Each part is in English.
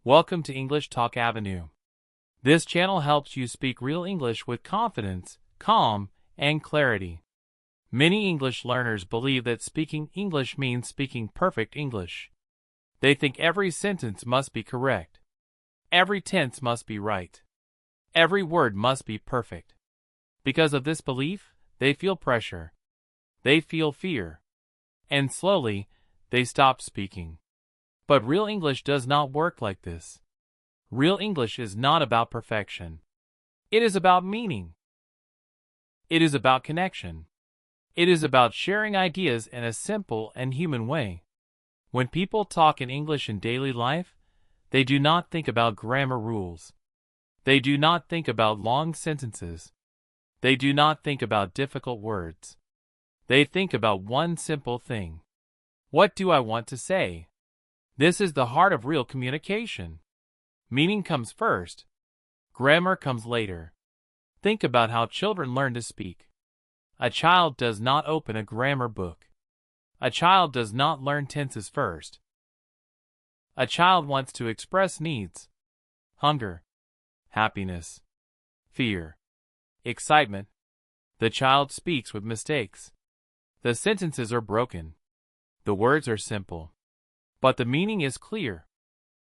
Welcome to English Talk Avenue. This channel helps you speak real English with confidence, calm, and clarity. Many English learners believe that speaking English means speaking perfect English. They think every sentence must be correct. Every tense must be right. Every word must be perfect. Because of this belief, they feel pressure. They feel fear. And slowly, they stop speaking. But real English does not work like this. Real English is not about perfection. It is about meaning. It is about connection. It is about sharing ideas in a simple and human way. When people talk in English in daily life, they do not think about grammar rules. They do not think about long sentences. They do not think about difficult words. They think about one simple thing. What do I want to say? This is the heart of real communication. Meaning comes first. Grammar comes later. Think about how children learn to speak. A child does not open a grammar book. A child does not learn tenses first. A child wants to express needs. Hunger, happiness, fear, excitement. The child speaks with mistakes. The sentences are broken. The words are simple. But the meaning is clear,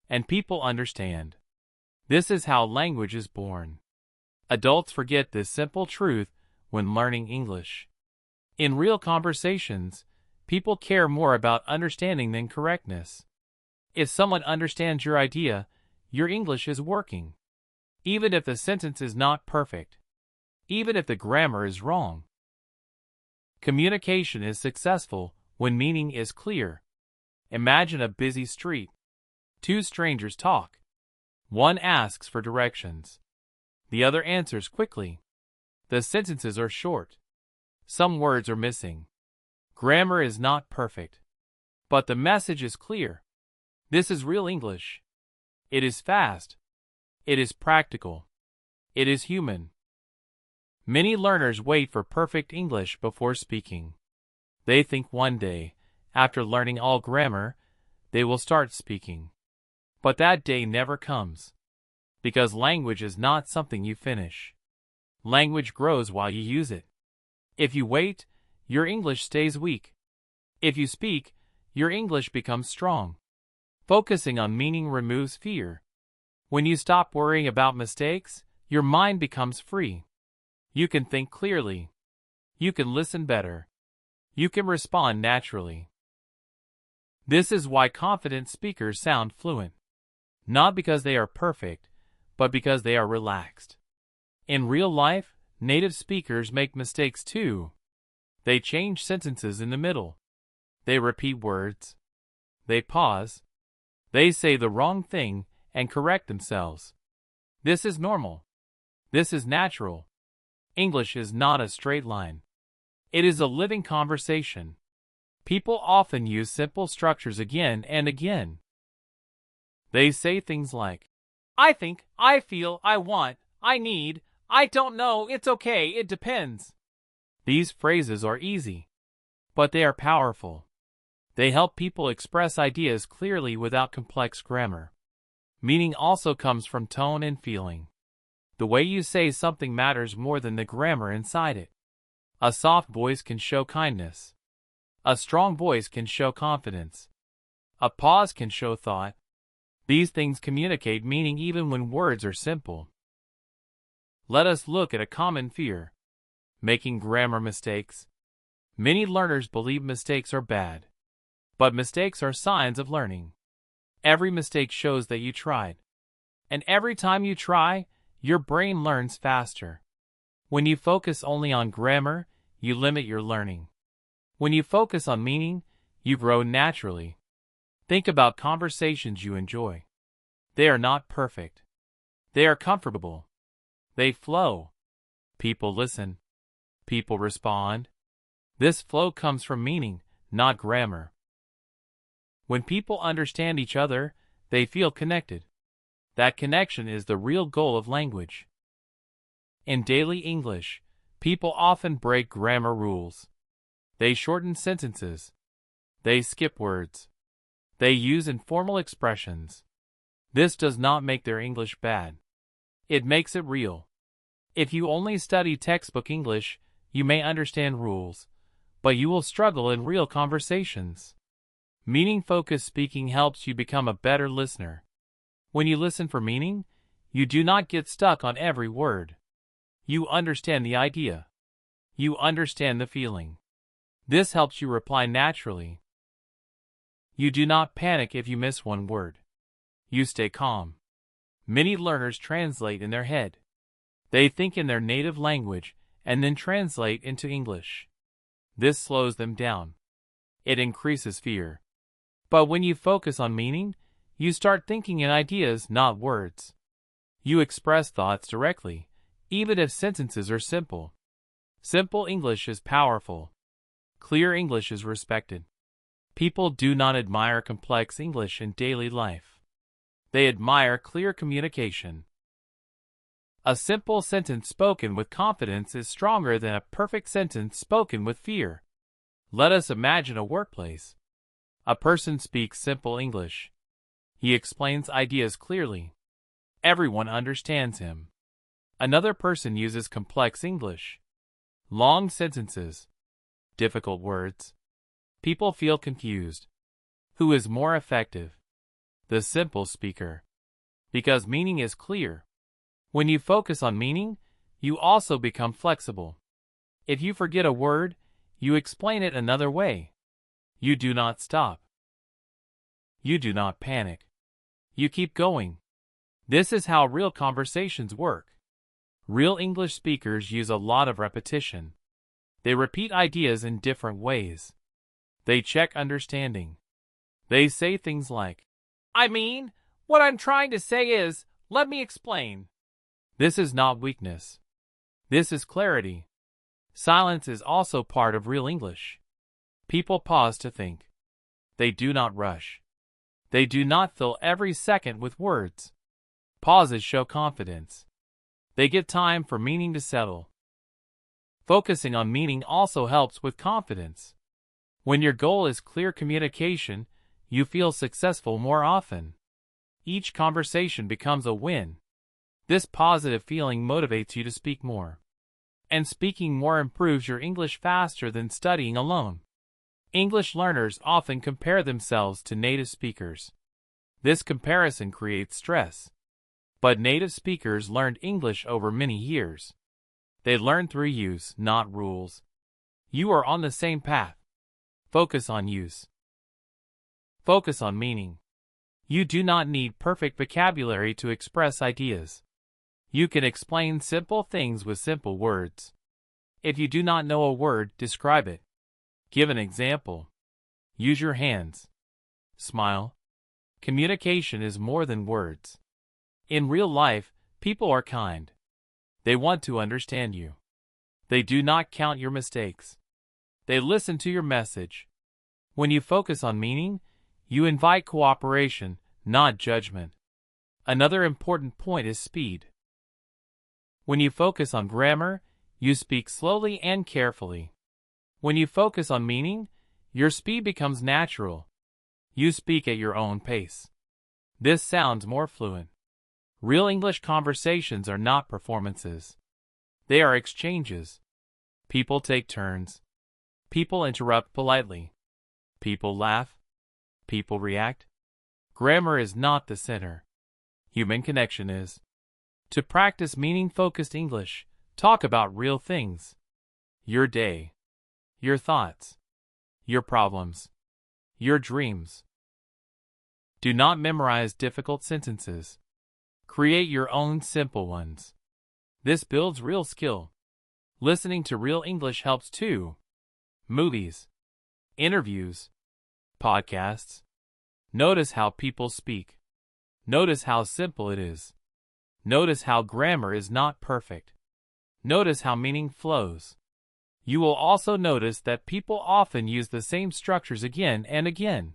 and people understand. This is how language is born. Adults forget this simple truth when learning English. In real conversations, people care more about understanding than correctness. If someone understands your idea, your English is working. Even if the sentence is not perfect. Even if the grammar is wrong. Communication is successful when meaning is clear. Imagine a busy street. Two strangers talk. One asks for directions. The other answers quickly. The sentences are short. Some words are missing. Grammar is not perfect. But the message is clear. This is real English. It is fast. It is practical. It is human. Many learners wait for perfect English before speaking. They think one day, after learning all grammar, they will start speaking. But that day never comes. Because language is not something you finish. Language grows while you use it. If you wait, your English stays weak. If you speak, your English becomes strong. Focusing on meaning removes fear. When you stop worrying about mistakes, your mind becomes free. You can think clearly. You can listen better. You can respond naturally. This is why confident speakers sound fluent. Not because they are perfect, but because they are relaxed. In real life, native speakers make mistakes too. They change sentences in the middle. They repeat words. They pause. They say the wrong thing and correct themselves. This is normal. This is natural. English is not a straight line. It is a living conversation. People often use simple structures again and again. They say things like, I think, I feel, I want, I need, I don't know, it's okay, it depends. These phrases are easy, but they are powerful. They help people express ideas clearly without complex grammar. Meaning also comes from tone and feeling. The way you say something matters more than the grammar inside it. A soft voice can show kindness. A strong voice can show confidence. A pause can show thought. These things communicate meaning even when words are simple. Let us look at a common fear. Making grammar mistakes. Many learners believe mistakes are bad. But mistakes are signs of learning. Every mistake shows that you tried. And every time you try, your brain learns faster. When you focus only on grammar, you limit your learning. When you focus on meaning, you grow naturally. Think about conversations you enjoy. They are not perfect. They are comfortable. They flow. People listen. People respond. This flow comes from meaning, not grammar. When people understand each other, they feel connected. That connection is the real goal of language. In daily English, people often break grammar rules. They shorten sentences. They skip words. They use informal expressions. This does not make their English bad. It makes it real. If you only study textbook English, you may understand rules, but you will struggle in real conversations. Meaning-focused speaking helps you become a better listener. When you listen for meaning, you do not get stuck on every word. You understand the idea. You understand the feeling. This helps you reply naturally. You do not panic if you miss one word. You stay calm. Many learners translate in their head. They think in their native language and then translate into English. This slows them down. It increases fear. But when you focus on meaning, you start thinking in ideas, not words. You express thoughts directly, even if sentences are simple. Simple English is powerful. Clear English is respected. People do not admire complex English in daily life. They admire clear communication. A simple sentence spoken with confidence is stronger than a perfect sentence spoken with fear. Let us imagine a workplace. A person speaks simple English. He explains ideas clearly. Everyone understands him. Another person uses complex English. Long sentences. Difficult words. People feel confused. Who is more effective? The simple speaker. Because meaning is clear. When you focus on meaning, you also become flexible. If you forget a word, you explain it another way. You do not stop. You do not panic. You keep going. This is how real conversations work. Real English speakers use a lot of repetition. They repeat ideas in different ways. They check understanding. They say things like, "I mean, what I'm trying to say is, let me explain." This is not weakness. This is clarity. Silence is also part of real English. People pause to think. They do not rush. They do not fill every second with words. Pauses show confidence. They give time for meaning to settle. Focusing on meaning also helps with confidence. When your goal is clear communication, you feel successful more often. Each conversation becomes a win. This positive feeling motivates you to speak more. And speaking more improves your English faster than studying alone. English learners often compare themselves to native speakers. This comparison creates stress. But native speakers learned English over many years. They learn through use, not rules. You are on the same path. Focus on use. Focus on meaning. You do not need perfect vocabulary to express ideas. You can explain simple things with simple words. If you do not know a word, describe it. Give an example. Use your hands. Smile. Communication is more than words. In real life, people are kind. They want to understand you. They do not count your mistakes. They listen to your message. When you focus on meaning, you invite cooperation, not judgment. Another important point is speed. When you focus on grammar, you speak slowly and carefully. When you focus on meaning, your speed becomes natural. You speak at your own pace. This sounds more fluent. Real English conversations are not performances. They are exchanges. People take turns. People interrupt politely. People laugh. People react. Grammar is not the center. Human connection is. To practice meaning-focused English, talk about real things. Your day. Your thoughts. Your problems. Your dreams. Do not memorize difficult sentences. Create your own simple ones. This builds real skill. Listening to real English helps too. Movies. Interviews. Podcasts. Notice how people speak. Notice how simple it is. Notice how grammar is not perfect. Notice how meaning flows. You will also notice that people often use the same structures again and again.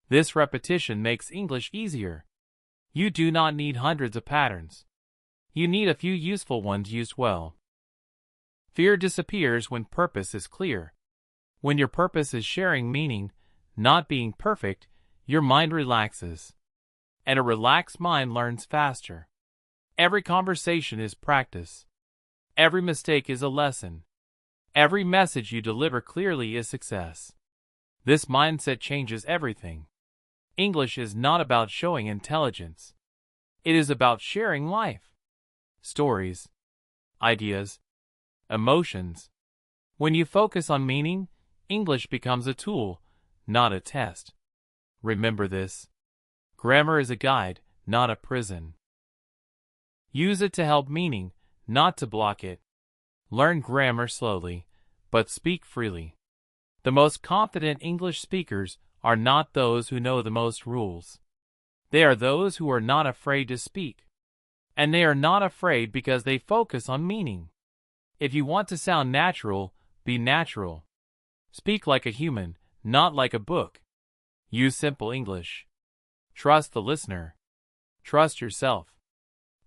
This repetition makes English easier. You do not need hundreds of patterns. You need a few useful ones used well. Fear disappears when purpose is clear. When your purpose is sharing meaning, not being perfect, your mind relaxes. and a relaxed mind learns faster. Every conversation is practice. Every mistake is a lesson. Every message you deliver clearly is success. This mindset changes everything. English is not about showing intelligence. It is about sharing life, stories, ideas, emotions. When you focus on meaning, English becomes a tool, not a test. Remember this. Grammar is a guide, not a prison. Use it to help meaning, not to block it. Learn grammar slowly, but speak freely. The most confident English speakers are not those who know the most rules. They are those who are not afraid to speak. And they are not afraid because they focus on meaning. If you want to sound natural, be natural. Speak like a human, not like a book. Use simple English. Trust the listener. Trust yourself.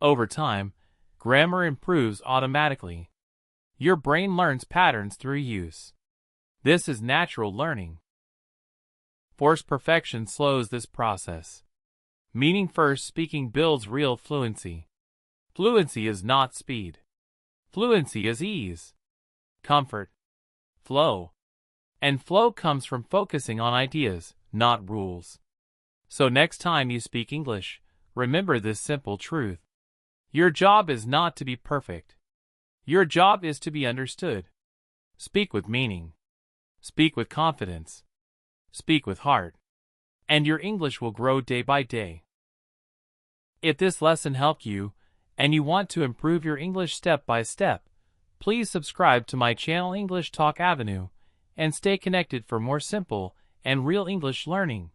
Over time, grammar improves automatically. Your brain learns patterns through use. This is natural learning. Forced perfection slows this process. Meaning first speaking builds real fluency. Fluency is not speed. Fluency is ease, comfort, flow. And flow comes from focusing on ideas, not rules. So next time you speak English, remember this simple truth. Your job is not to be perfect. Your job is to be understood. Speak with meaning. Speak with confidence. Speak with heart. And your English will grow day by day. If this lesson helped you, and you want to improve your English step by step, please subscribe to my channel English Talk Avenue and stay connected for more simple and real English learning.